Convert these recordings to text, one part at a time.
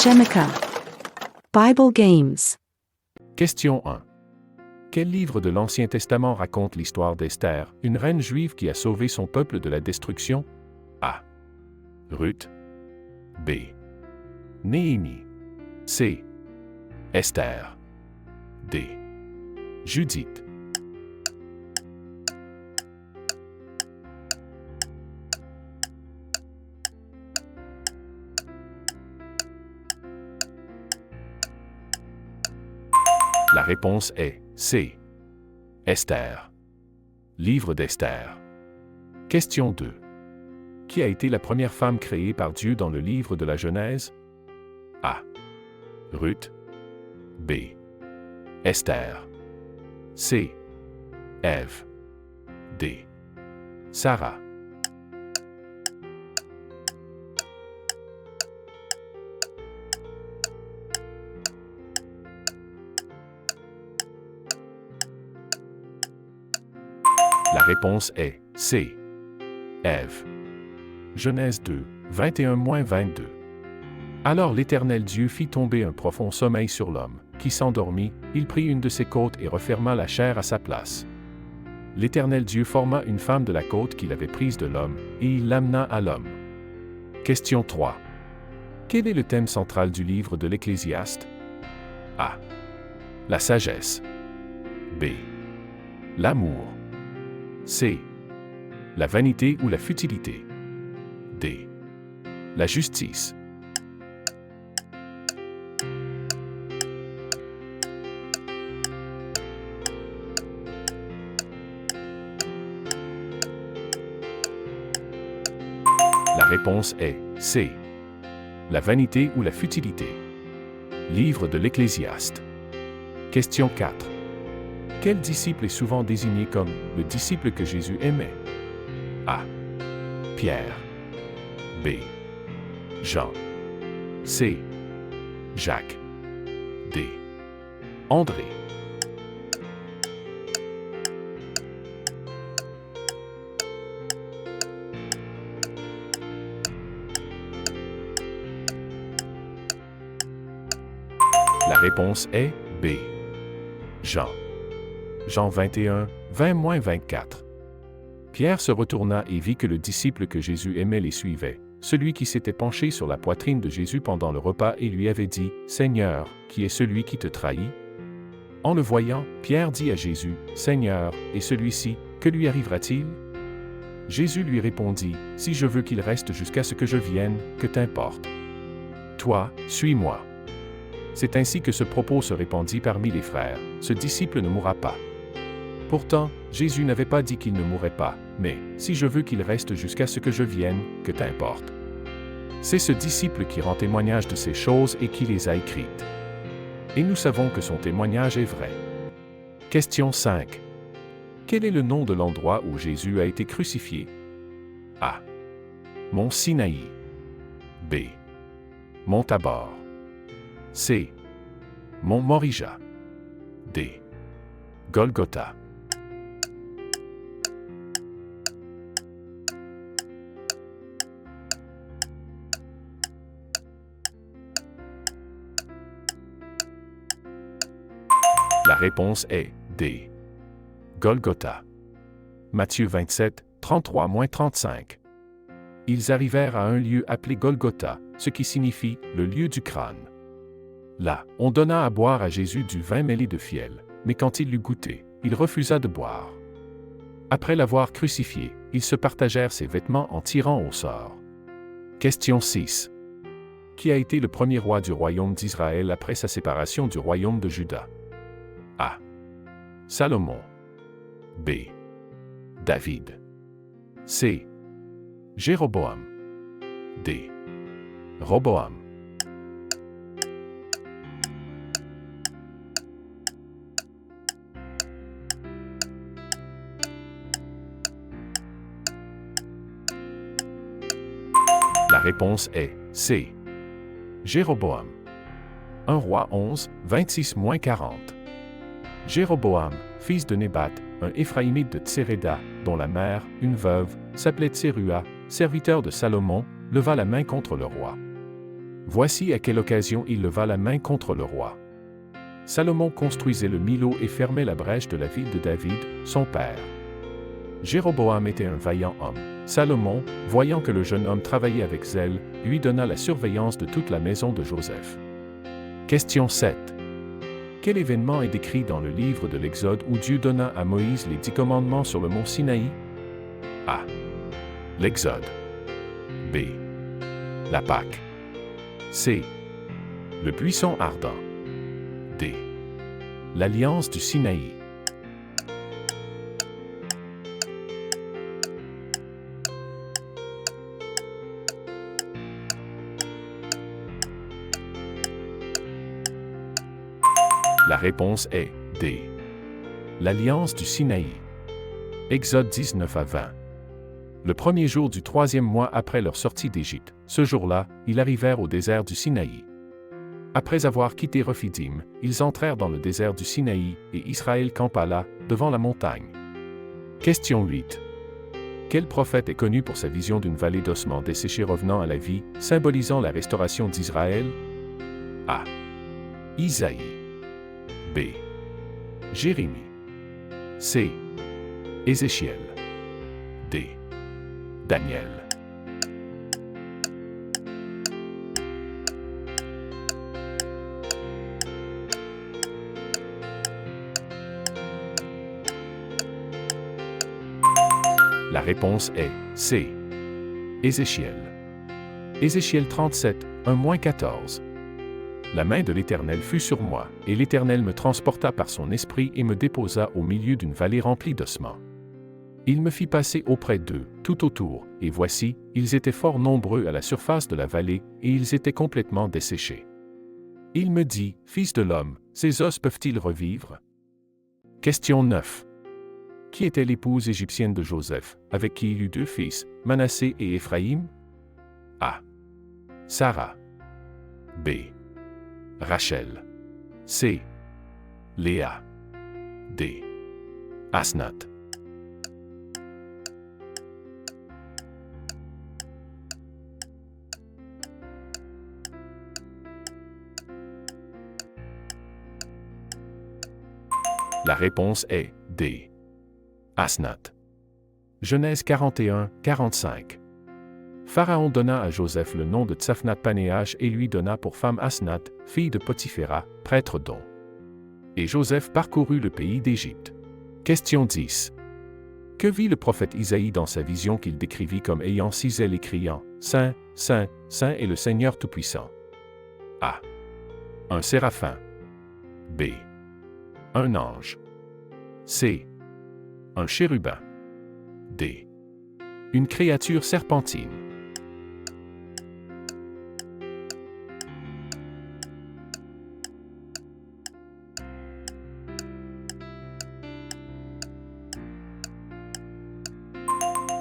Shemika. Bible Games. Question 1. Quel livre de l'Ancien Testament raconte l'histoire d'Esther, une reine juive qui a sauvé son peuple de la destruction? A. Ruth. B. Néhémie. C. Esther. D. Judith. La réponse est C. Esther. Livre d'Esther. Question 2. Qui a été la première femme créée par Dieu dans le livre de la Genèse? A. Ruth. B. Esther. C. Ève. D. Sarah. La réponse est C. Ève. Genèse 2, 21-22. Alors l'Éternel Dieu fit tomber un profond sommeil sur l'homme, qui s'endormit, il prit une de ses côtes et referma la chair à sa place. L'Éternel Dieu forma une femme de la côte qu'il avait prise de l'homme, et il l'amena à l'homme. Question 3. Quel est le thème central du livre de l'Ecclésiaste? A. La sagesse. B. L'amour. C. La vanité ou la futilité. D. La justice. La réponse est C. La vanité ou la futilité. Livre de l'Ecclésiaste. Question 4. Quel disciple est souvent désigné comme le disciple que Jésus aimait? A. Pierre. B. Jean. C. Jacques. D. André. La réponse est B. Jean. Jean 21, 20-24. Pierre se retourna et vit que le disciple que Jésus aimait les suivait, celui qui s'était penché sur la poitrine de Jésus pendant le repas et lui avait dit, « Seigneur, qui est celui qui te trahit? » En le voyant, Pierre dit à Jésus, « Seigneur, et celui-ci, que lui arrivera-t-il? » Jésus lui répondit, « Si je veux qu'il reste jusqu'à ce que je vienne, que t'importe? Toi, suis-moi. » C'est ainsi que ce propos se répandit parmi les frères, « Ce disciple ne mourra pas. » Pourtant, Jésus n'avait pas dit qu'il ne mourrait pas, mais « Si je veux qu'il reste jusqu'à ce que je vienne, que t'importe? » C'est ce disciple qui rend témoignage de ces choses et qui les a écrites. Et nous savons que son témoignage est vrai. Question 5. Quel est le nom de l'endroit où Jésus a été crucifié? A. Mont Sinaï. B. Mont Tabor. C. Mont Morija. D. Golgotha. La réponse est D. Golgotha. Matthieu 27, 33-35. Ils arrivèrent à un lieu appelé Golgotha, ce qui signifie le lieu du crâne. Là, on donna à boire à Jésus du vin mêlé de fiel, mais quand il l'eut goûté, il refusa de boire. Après l'avoir crucifié, ils se partagèrent ses vêtements en tirant au sort. Question 6. Qui a été le premier roi du royaume d'Israël après sa séparation du royaume de Juda? A. Salomon. B. David. C. Jéroboam. D. Roboam. La réponse est C. Jéroboam. 1 Roi 11, 26-40. Jéroboam, fils de Nébat, un Éphraïmite de Tséréda, dont la mère, une veuve, s'appelait Tséruah, serviteur de Salomon, leva la main contre le roi. Voici à quelle occasion il leva la main contre le roi. Salomon construisait le Milo et fermait la brèche de la ville de David, son père. Jéroboam était un vaillant homme. Salomon, voyant que le jeune homme travaillait avec zèle, lui donna la surveillance de toute la maison de Joseph. Question 7. Quel événement est décrit dans le livre de l'Exode où Dieu donna à Moïse les 10 commandements sur le mont Sinaï? A. L'Exode. B. La Pâque. C. Le buisson ardent. D. L'Alliance du Sinaï. La réponse est D. L'Alliance du Sinaï. Exode 19 à 20. Le premier jour du 3e mois après leur sortie d'Égypte, ce jour-là, ils arrivèrent au désert du Sinaï. Après avoir quitté Rephidim, ils entrèrent dans le désert du Sinaï, et Israël campa là, devant la montagne. Question 8. Quel prophète est connu pour sa vision d'une vallée d'ossements desséchés revenant à la vie, symbolisant la restauration d'Israël? A. Isaïe. B. Jérémie. C. Ézéchiel. D. Daniel. La réponse est C. Ézéchiel. Ézéchiel 37, 1-14. La main de l'Éternel fut sur moi, et l'Éternel me transporta par son esprit et me déposa au milieu d'une vallée remplie d'ossements. Il me fit passer auprès d'eux, tout autour, et voici, ils étaient fort nombreux à la surface de la vallée, et ils étaient complètement desséchés. Il me dit, Fils de l'homme, ces os peuvent-ils revivre? Question 9. Qui était l'épouse égyptienne de Joseph, avec qui il eut 2 fils, Manassé et Éphraïm? A. Sarah. B. Rachel. C. Léa. D. Asnath. La réponse est D. Asnath. Genèse 41, 45. Pharaon donna à Joseph le nom de Tsafnath-Panéach et lui donna pour femme Asnath, fille de Potiphéra, prêtre d'On. Et Joseph parcourut le pays d'Égypte. Question 10. Que vit le prophète Isaïe dans sa vision qu'il décrivit comme ayant 6 ailes et criant « Saint, Saint, Saint est le Seigneur Tout-Puissant » ? A. Un séraphin. B. Un ange. C. Un chérubin. D. Une créature serpentine.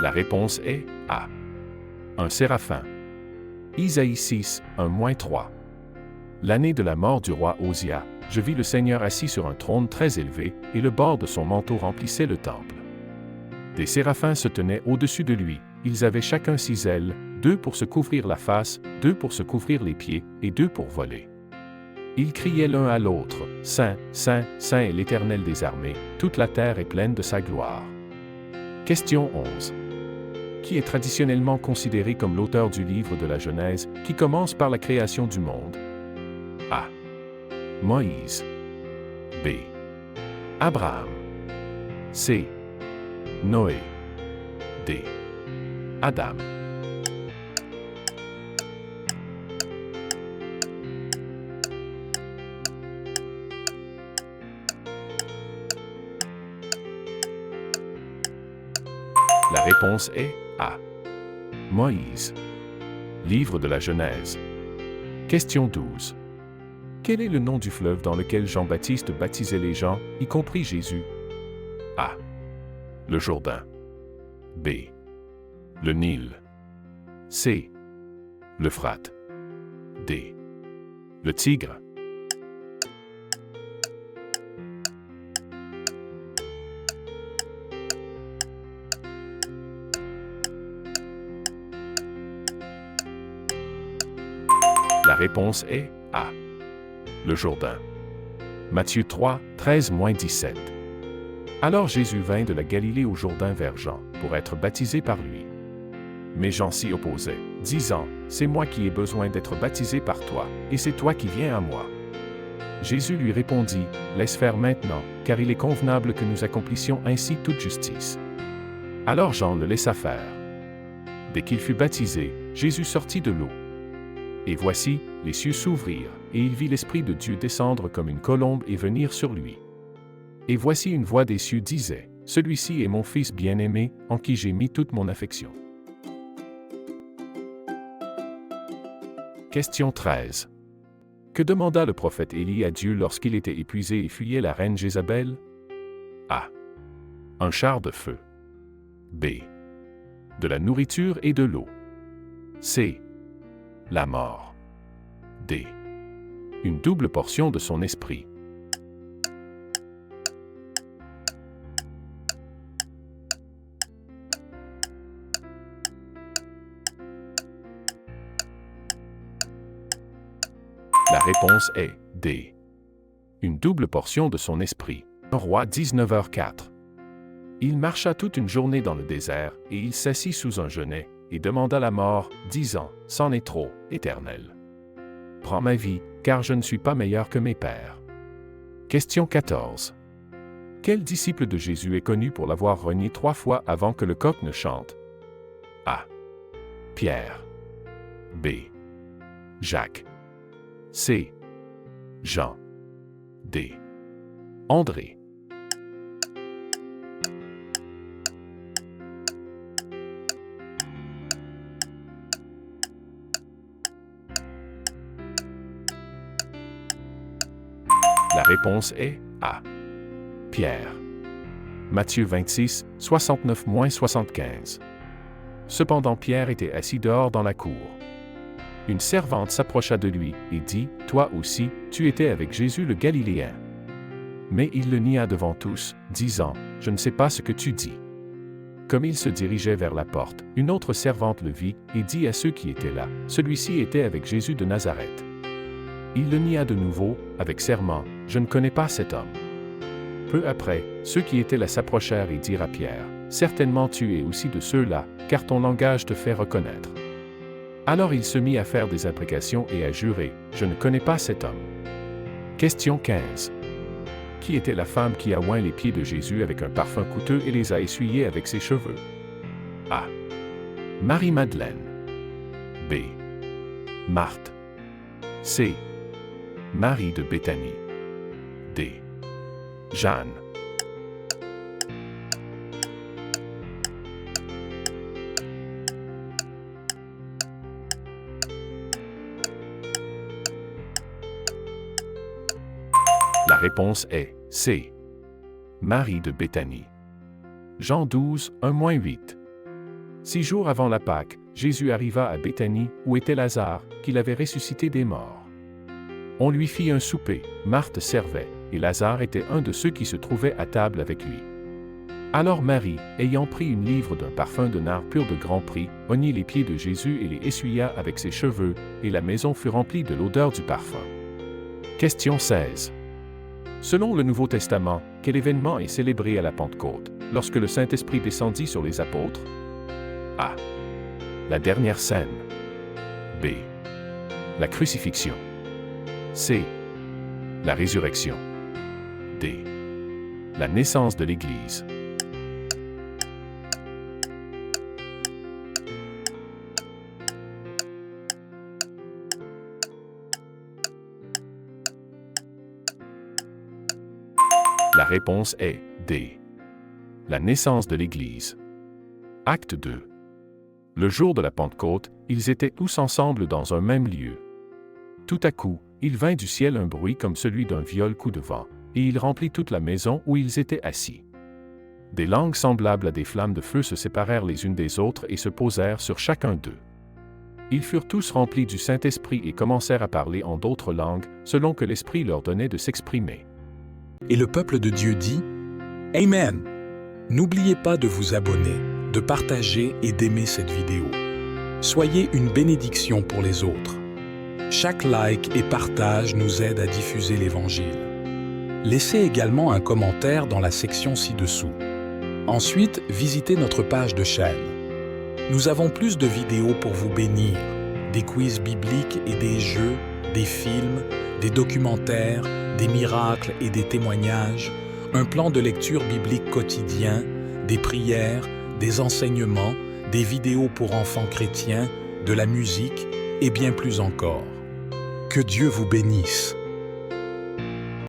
La réponse est A. Un séraphin. Isaïe 6, 1-3. L'année de la mort du roi Osia, je vis le Seigneur assis sur un trône très élevé, et le bord de son manteau remplissait le temple. Des séraphins se tenaient au-dessus de lui, ils avaient chacun 6 ailes, 2 pour se couvrir la face, 2 pour se couvrir les pieds, et 2 pour voler. Ils criaient l'un à l'autre, « Saint, Saint, Saint est l'Éternel des armées, toute la terre est pleine de sa gloire. » Question 11. Qui est traditionnellement considéré comme l'auteur du livre de la Genèse, qui commence par la création du monde? A. Moïse. B. Abraham. C. Noé. D. Adam. La réponse est A. Moïse. Livre de la Genèse. Question 12. Quel est le nom du fleuve dans lequel Jean-Baptiste baptisait les gens, y compris Jésus? A. Le Jourdain. B. Le Nil. C. L'Euphrate. D. Le Tigre. La réponse est A. Le Jourdain. Matthieu 3, 13-17. Alors Jésus vint de la Galilée au Jourdain vers Jean, pour être baptisé par lui. Mais Jean s'y opposait, disant, « C'est moi qui ai besoin d'être baptisé par toi, et c'est toi qui viens à moi. » Jésus lui répondit, « Laisse faire maintenant, car il est convenable que nous accomplissions ainsi toute justice. » Alors Jean le laissa faire. Dès qu'il fut baptisé, Jésus sortit de l'eau. Et voici, les cieux s'ouvrirent, et il vit l'Esprit de Dieu descendre comme une colombe et venir sur lui. Et voici une voix des cieux disait, « Celui-ci est mon Fils bien-aimé, en qui j'ai mis toute mon affection. » Question 13. Que demanda le prophète Élie à Dieu lorsqu'il était épuisé et fuyait la reine Jézabel? A. Un char de feu. B. De la nourriture et de l'eau. C. La mort. D. Une double portion de son esprit. La réponse est D. Une double portion de son esprit. Roi 19h04. Il marcha toute une journée dans le désert, et il s'assit sous un genêt, et demanda la mort, disant, « C'en est trop, Éternel. Prends ma vie, car je ne suis pas meilleur que mes pères. » Question 14. Quel disciple de Jésus est connu pour l'avoir renié 3 fois avant que le coq ne chante? A. Pierre. B. Jacques. C. Jean. D. André. La réponse est A. Pierre. Matthieu 26, 69-75. Cependant Pierre était assis dehors dans la cour. Une servante s'approcha de lui et dit, « Toi aussi, tu étais avec Jésus le Galiléen. » Mais il le nia devant tous, disant, « Je ne sais pas ce que tu dis. » Comme il se dirigeait vers la porte, une autre servante le vit et dit à ceux qui étaient là, « Celui-ci était avec Jésus de Nazareth. » Il le nia de nouveau, avec serment, « Je ne connais pas cet homme. » Peu après, ceux qui étaient là s'approchèrent et dirent à Pierre, « Certainement tu es aussi de ceux-là, car ton langage te fait reconnaître. » Alors il se mit à faire des imprécations et à jurer, « Je ne connais pas cet homme. » Question 15. Qui était la femme qui a oint les pieds de Jésus avec un parfum coûteux et les a essuyés avec ses cheveux? A. Marie-Madeleine. B. Marthe. C. Marie de Béthanie. D. Jeanne. La réponse est C. Marie de Béthanie. Jean 12, 1-8. 6 jours avant la Pâque, Jésus arriva à Béthanie, où était Lazare, qu'il avait ressuscité des morts. On lui fit un souper, Marthe servait, et Lazare était un de ceux qui se trouvaient à table avec lui. Alors Marie, ayant pris une livre d'un parfum de nard pur de grand prix, oignit les pieds de Jésus et les essuya avec ses cheveux, et la maison fut remplie de l'odeur du parfum. Question 16. Selon le Nouveau Testament, quel événement est célébré à la Pentecôte, lorsque le Saint-Esprit descendit sur les apôtres? A. La dernière scène. B. La crucifixion. C. La résurrection. D. La naissance de l'Église. La réponse est D. La naissance de l'Église. Acte 2. Le jour de la Pentecôte, ils étaient tous ensemble dans un même lieu. Tout à coup, il vint du ciel un bruit comme celui d'un viol coup de vent, et il remplit toute la maison où ils étaient assis. Des langues semblables à des flammes de feu se séparèrent les unes des autres et se posèrent sur chacun d'eux. Ils furent tous remplis du Saint-Esprit et commencèrent à parler en d'autres langues, selon que l'Esprit leur donnait de s'exprimer. Et le peuple de Dieu dit, « Amen !» N'oubliez pas de vous abonner, de partager et d'aimer cette vidéo. Soyez une bénédiction pour les autres. Chaque like et partage nous aide à diffuser l'Évangile. Laissez également un commentaire dans la section ci-dessous. Ensuite, visitez notre page de chaîne. Nous avons plus de vidéos pour vous bénir, des quiz bibliques et des jeux, des films, des documentaires, des miracles et des témoignages, un plan de lecture biblique quotidien, des prières, des enseignements, des vidéos pour enfants chrétiens, de la musique et bien plus encore. Que Dieu vous bénisse.